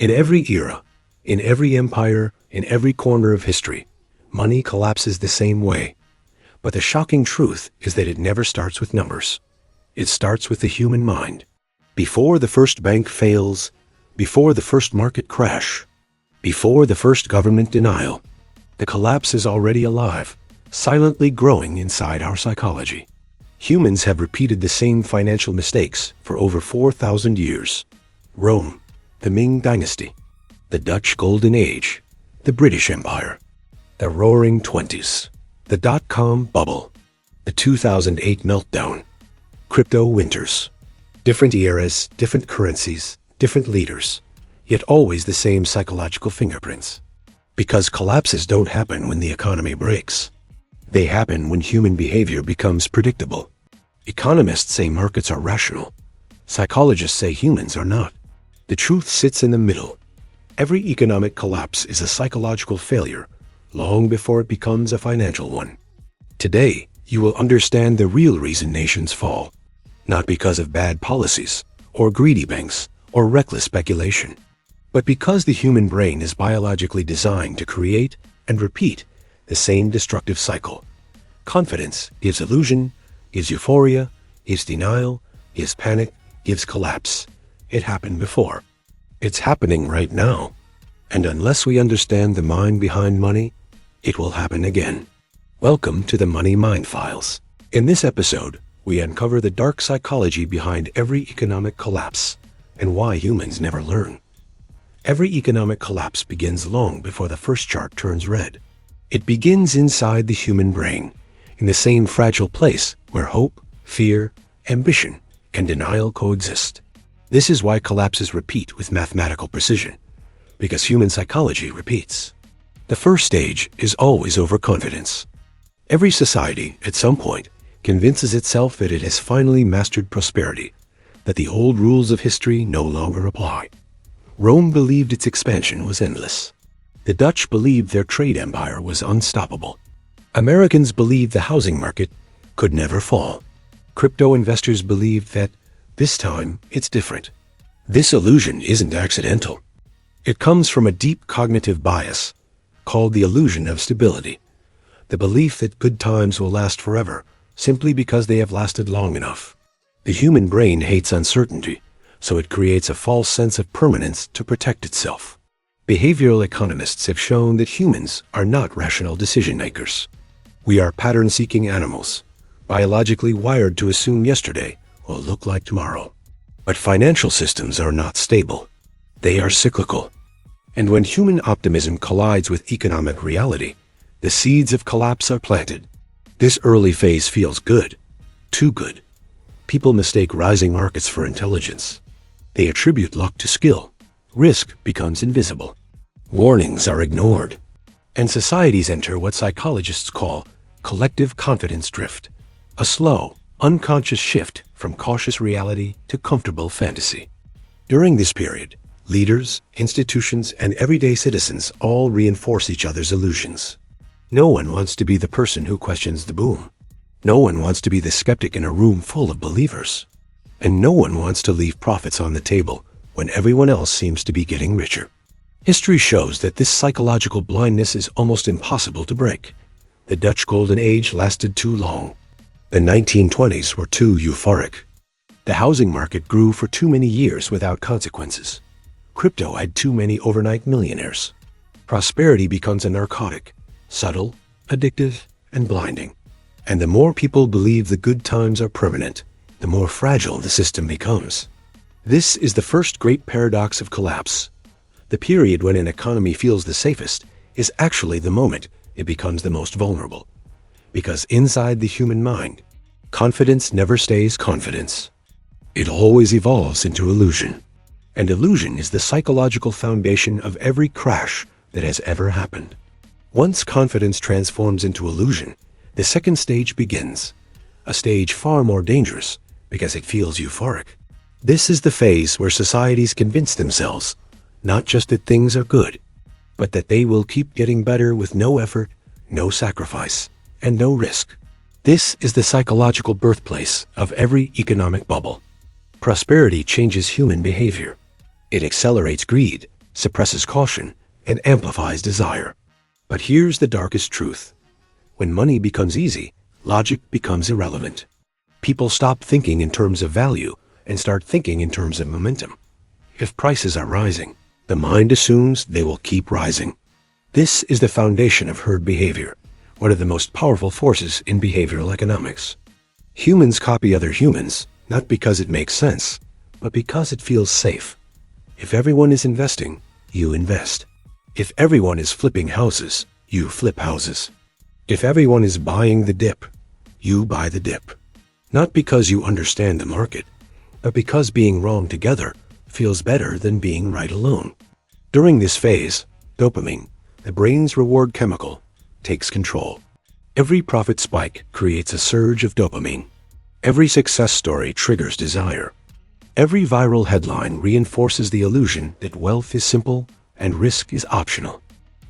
In every era, in every empire, in every corner of history, money collapses the same way. But the shocking truth is that it never starts with numbers. It starts with the human mind. Before the first bank fails, before the first market crash, before the first government denial, the collapse is already alive, silently growing inside our psychology. Humans have repeated the same financial mistakes for over 4,000 years. Rome, the Ming Dynasty, the Dutch Golden Age, the British Empire, the Roaring Twenties, the dot-com bubble, the 2008 meltdown, crypto winters. Different eras, different currencies, different leaders, yet always the same psychological fingerprints. Because collapses don't happen when the economy breaks. They happen when human behavior becomes predictable. Economists say markets are rational. Psychologists say humans are not. The truth sits in the middle. Every economic collapse is a psychological failure, long before it becomes a financial one. Today, you will understand the real reason nations fall. Not because of bad policies, or greedy banks, or reckless speculation, but because the human brain is biologically designed to create and repeat the same destructive cycle. Confidence gives illusion, gives euphoria, gives denial, gives panic, gives collapse. It happened before. It's happening right now. And unless we understand the mind behind money, it will happen again. Welcome to the Money Mind Files. In this episode, we uncover the dark psychology behind every economic collapse and why humans never learn. Every economic collapse begins long before the first chart turns red. It begins inside the human brain, in the same fragile place where hope, fear, ambition, and denial coexist. This is why collapses repeat with mathematical precision, because human psychology repeats. The first stage is always overconfidence. Every society, at some point, convinces itself that it has finally mastered prosperity, that the old rules of history no longer apply. Rome believed its expansion was endless. The Dutch believed their trade empire was unstoppable. Americans believed the housing market could never fall. Crypto investors believed that this time it's different. This illusion isn't accidental. It comes from a deep cognitive bias called the illusion of stability, the belief that good times will last forever simply because they have lasted long enough. The human brain hates uncertainty, so it creates a false sense of permanence to protect itself. Behavioral economists have shown that humans are not rational decision makers. We are pattern-seeking animals, biologically wired to assume yesterday will look like tomorrow. But financial systems are not stable. They are cyclical. And when human optimism collides with economic reality, the seeds of collapse are planted. This early phase feels good, too good. People mistake rising markets for intelligence. They attribute luck to skill. Risk becomes invisible. Warnings are ignored. And societies enter what psychologists call collective confidence drift, a slow, unconscious shift from cautious reality to comfortable fantasy. During this period, leaders, institutions, and everyday citizens all reinforce each other's illusions. No one wants to be the person who questions the boom. No one wants to be the skeptic in a room full of believers. And no one wants to leave profits on the table when everyone else seems to be getting richer. History shows that this psychological blindness is almost impossible to break. The Dutch Golden Age lasted too long. The 1920s were too euphoric. The housing market grew for too many years without consequences. Crypto had too many overnight millionaires. Prosperity becomes a narcotic, subtle, addictive, and blinding. And the more people believe the good times are permanent, the more fragile the system becomes. This is the first great paradox of collapse. The period when an economy feels the safest is actually the moment it becomes the most vulnerable. Because inside the human mind, confidence never stays confidence. It always evolves into illusion. And illusion is the psychological foundation of every crash that has ever happened. Once confidence transforms into illusion, the second stage begins, a stage far more dangerous because it feels euphoric. This is the phase where societies convince themselves not just that things are good, but that they will keep getting better with no effort, no sacrifice, and no risk. This is the psychological birthplace of every economic bubble. Prosperity changes human behavior. It accelerates greed, suppresses caution, and amplifies desire. But here's the darkest truth. When money becomes easy, logic becomes irrelevant. People stop thinking in terms of value and start thinking in terms of momentum. If prices are rising, the mind assumes they will keep rising. This is the foundation of herd behavior, one of the most powerful forces in behavioral economics. Humans copy other humans, not because it makes sense, but because it feels safe. If everyone is investing, you invest. If everyone is flipping houses, you flip houses. If everyone is buying the dip, you buy the dip. Not because you understand the market, but because being wrong together feels better than being right alone. During this phase, dopamine, the brain's reward chemical, takes control. Every profit spike creates a surge of dopamine. Every success story triggers desire. Every viral headline reinforces the illusion that wealth is simple and risk is optional.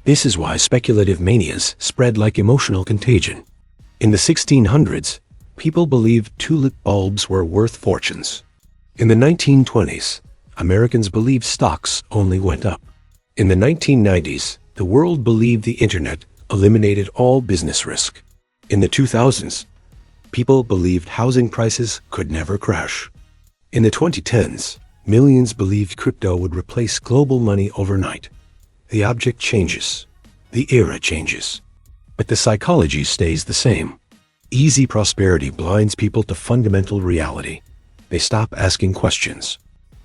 This is why speculative manias spread like emotional contagion. In the 1600s, people believed tulip bulbs were worth fortunes. In the 1920s, Americans believed stocks only went up. In the 1990s, the world believed the internet eliminated all business risk. In the 2000s, people believed housing prices could never crash. In the 2010s, millions believed crypto would replace global money overnight. The object changes. The era changes. But the psychology stays the same. Easy prosperity blinds people to fundamental reality. They stop asking questions.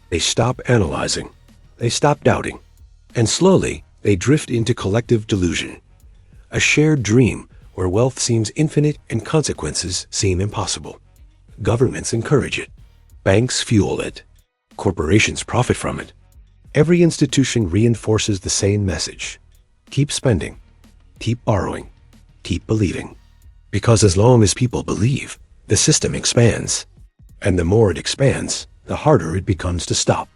They stop analyzing. They stop doubting. And slowly, they drift into collective delusion. A shared dream where wealth seems infinite and consequences seem impossible. Governments encourage it. Banks fuel it. Corporations profit from it. Every institution reinforces the same message. Keep spending. Keep borrowing. Keep believing. Because as long as people believe, the system expands. And the more it expands, the harder it becomes to stop.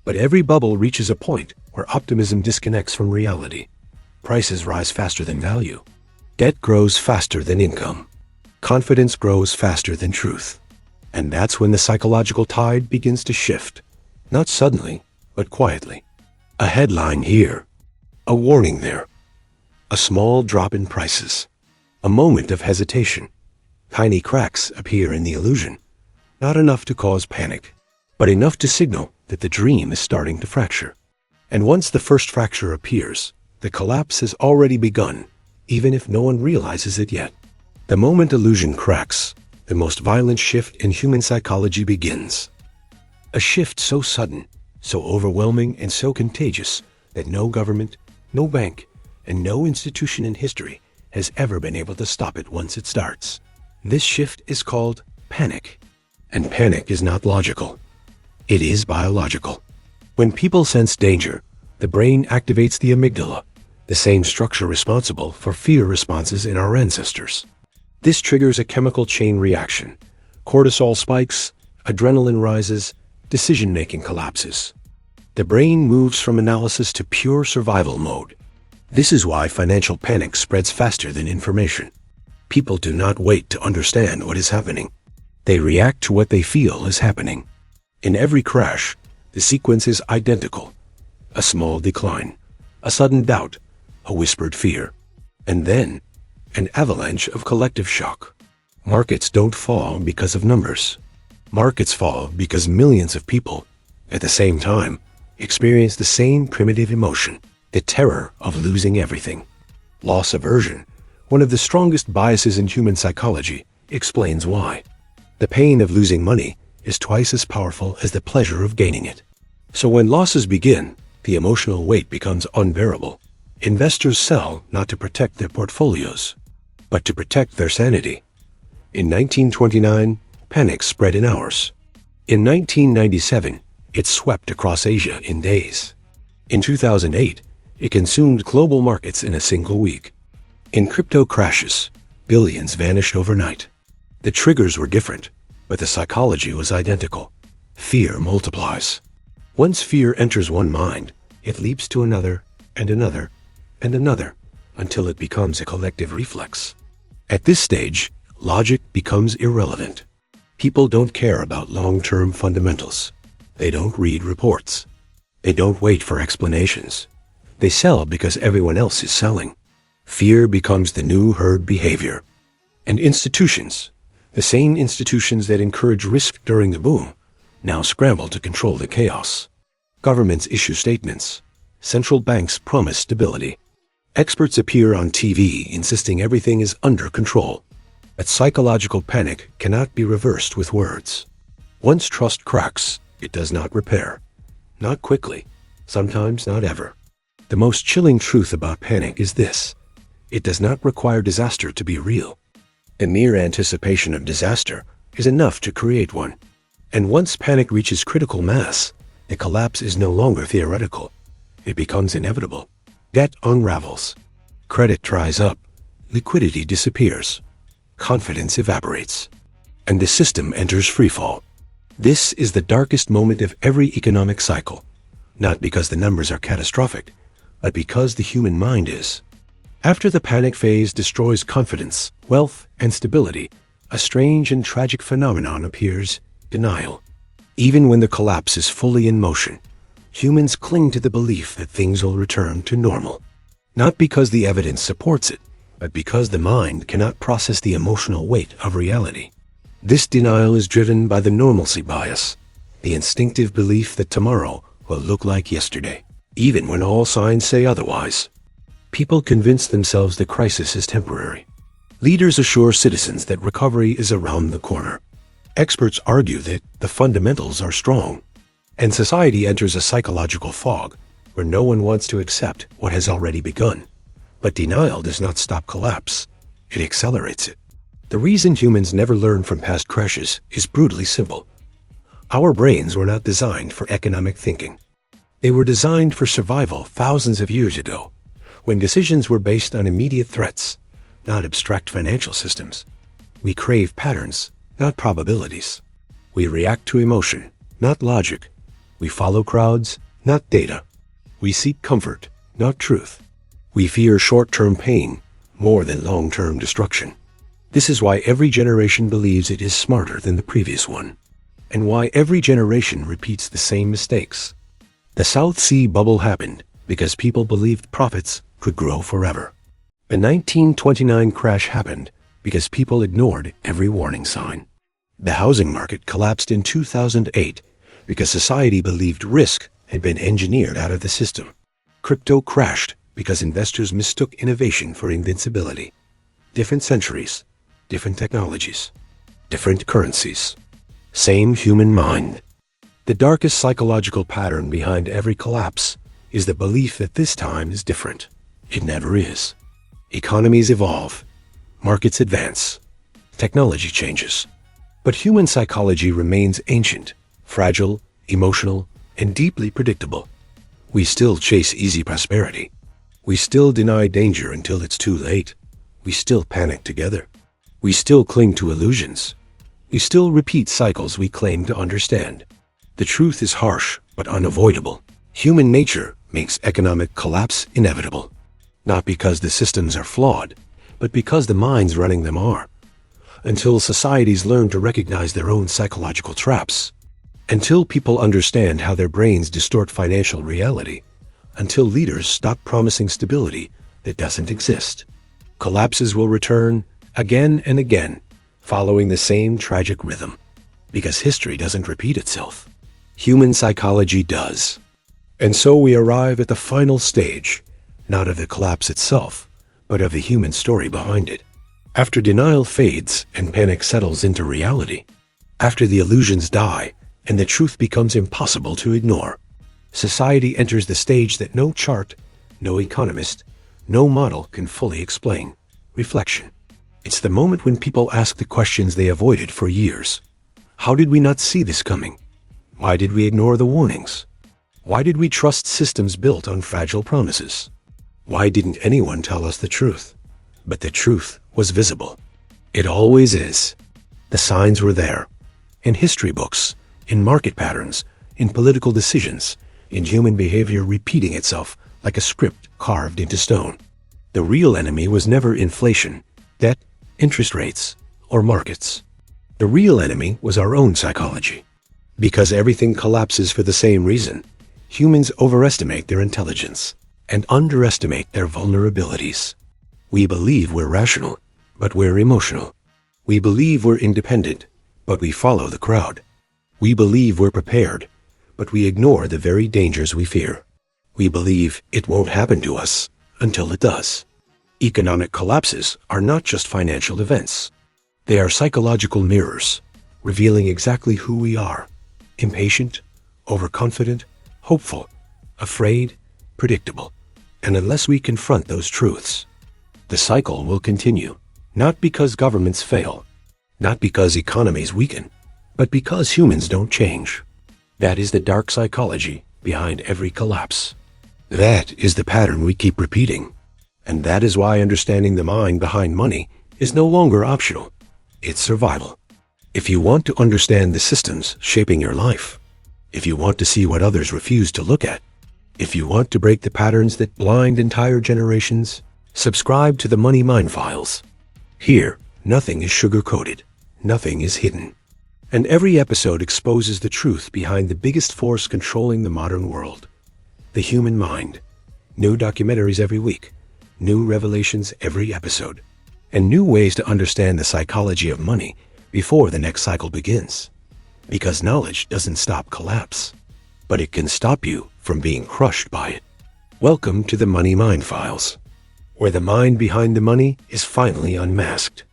But every bubble reaches a point where optimism disconnects from reality. Prices rise faster than value. Debt grows faster than income. Confidence grows faster than truth. And that's when the psychological tide begins to shift. Not suddenly, but quietly. A headline here. A warning there. A small drop in prices. A moment of hesitation. Tiny cracks appear in the illusion. Not enough to cause panic, but enough to signal that the dream is starting to fracture. And once the first fracture appears, the collapse has already begun, even if no one realizes it yet. The moment illusion cracks, the most violent shift in human psychology begins. A shift so sudden, so overwhelming, and so contagious that no government, no bank, and no institution in history has ever been able to stop it once it starts. This shift is called panic. And panic is not logical. It is biological. When people sense danger, the brain activates the amygdala, the same structure responsible for fear responses in our ancestors. This triggers a chemical chain reaction. Cortisol spikes, adrenaline rises, decision-making collapses. The brain moves from analysis to pure survival mode. This is why financial panic spreads faster than information. People do not wait to understand what is happening. They react to what they feel is happening. In every crash, the sequence is identical. A small decline, a sudden doubt, a whispered fear, and then an avalanche of collective shock. Markets don't fall because of numbers. Markets fall because millions of people, at the same time, experience the same primitive emotion, the terror of losing everything. Loss aversion, one of the strongest biases in human psychology, explains why. The pain of losing money is twice as powerful as the pleasure of gaining it. So when losses begin, the emotional weight becomes unbearable. Investors sell not to protect their portfolios, but to protect their sanity. In 1929, panic spread in hours. In 1997, it swept across Asia in days. In 2008, it consumed global markets in a single week. In crypto crashes, billions vanished overnight. The triggers were different, but the psychology was identical. Fear multiplies. Once fear enters one mind, it leaps to another, and another, and another, until it becomes a collective reflex. At this stage, logic becomes irrelevant. People don't care about long-term fundamentals. They don't read reports. They don't wait for explanations. They sell because everyone else is selling. Fear becomes the new herd behavior. And institutions, the same institutions that encourage risk during the boom, now scramble to control the chaos. Governments issue statements. Central banks promise stability. Experts appear on TV insisting everything is under control. But psychological panic cannot be reversed with words. Once trust cracks, it does not repair. Not quickly, sometimes not ever. The most chilling truth about panic is this: it does not require disaster to be real. A mere anticipation of disaster is enough to create one. And once panic reaches critical mass, the collapse is no longer theoretical. It becomes inevitable. Debt unravels. Credit dries up. Liquidity disappears. Confidence evaporates. And the system enters freefall. This is the darkest moment of every economic cycle, not because the numbers are catastrophic, but because the human mind is. After the panic phase destroys confidence, wealth, and stability, a strange and tragic phenomenon appears: denial. Even when the collapse is fully in motion, humans cling to the belief that things will return to normal. Not because the evidence supports it, but because the mind cannot process the emotional weight of reality. This denial is driven by the normalcy bias, the instinctive belief that tomorrow will look like yesterday, even when all signs say otherwise. People convince themselves the crisis is temporary. Leaders assure citizens that recovery is around the corner. Experts argue that the fundamentals are strong. And society enters a psychological fog where no one wants to accept what has already begun. But denial does not stop collapse. It accelerates it. The reason humans never learn from past crashes is brutally simple. Our brains were not designed for economic thinking. They were designed for survival thousands of years ago, when decisions were based on immediate threats, not abstract financial systems. We crave patterns, not probabilities. We react to emotion, not logic. We follow crowds, not data. We seek comfort, not truth. We fear short-term pain more than long-term destruction. This is why every generation believes it is smarter than the previous one, and why every generation repeats the same mistakes. The South Sea bubble happened because people believed profits could grow forever. The 1929 crash happened because people ignored every warning sign. The housing market collapsed in 2008 because society believed risk had been engineered out of the system. Crypto crashed because investors mistook innovation for invincibility. Different centuries, different technologies, different currencies. Same human mind. The darkest psychological pattern behind every collapse is the belief that this time is different. It never is. Economies evolve, markets advance, technology changes. But human psychology remains ancient, fragile, emotional, and deeply predictable. We still chase easy prosperity. We still deny danger until it's too late. We still panic together. We still cling to illusions. We still repeat cycles we claim to understand. The truth is harsh but unavoidable. Human nature makes economic collapse inevitable. Not because the systems are flawed, but because the minds running them are. Until societies learn to recognize their own psychological traps. Until people understand how their brains distort financial reality. Until leaders stop promising stability that doesn't exist. Collapses will return again and again, following the same tragic rhythm. Because history doesn't repeat itself. Human psychology does. And so we arrive at the final stage, not of the collapse itself, but of the human story behind it. After denial fades and panic settles into reality, after the illusions die and the truth becomes impossible to ignore, society enters the stage that no chart, no economist, no model can fully explain: reflection. It's the moment when people ask the questions they avoided for years. How did we not see this coming? Why did we ignore the warnings? Why did we trust systems built on fragile promises? Why didn't anyone tell us the truth? But the truth was visible. It always is. The signs were there. In history books, in market patterns, in political decisions, in human behavior repeating itself like a script carved into stone. The real enemy was never inflation, debt, interest rates, or markets. The real enemy was our own psychology. Because everything collapses for the same reason, Humans overestimate their intelligence and underestimate their vulnerabilities. We believe we're rational, but we're emotional. We believe we're independent, but we follow the crowd. We believe we're prepared, but we ignore the very dangers we fear. We believe it won't happen to us until it does. Economic collapses are not just financial events. They are psychological mirrors, revealing exactly who we are: impatient, overconfident, hopeful, afraid, predictable. And unless we confront those truths, the cycle will continue, not because governments fail, not because economies weaken, but because humans don't change. That is the dark psychology behind every collapse. That is the pattern we keep repeating. And that is why understanding the mind behind money is no longer optional. It's survival. If you want to understand the systems shaping your life, if you want to see what others refuse to look at, if you want to break the patterns that blind entire generations, subscribe to the Money Mind Files. Here, nothing is sugar-coated, nothing is hidden. And every episode exposes the truth behind the biggest force controlling the modern world: the human mind. New documentaries every week, new revelations every episode, and new ways to understand the psychology of money before the next cycle begins. Because knowledge doesn't stop collapse, but it can stop you from being crushed by it. Welcome to the Money Mind Files, where the mind behind the money is finally unmasked.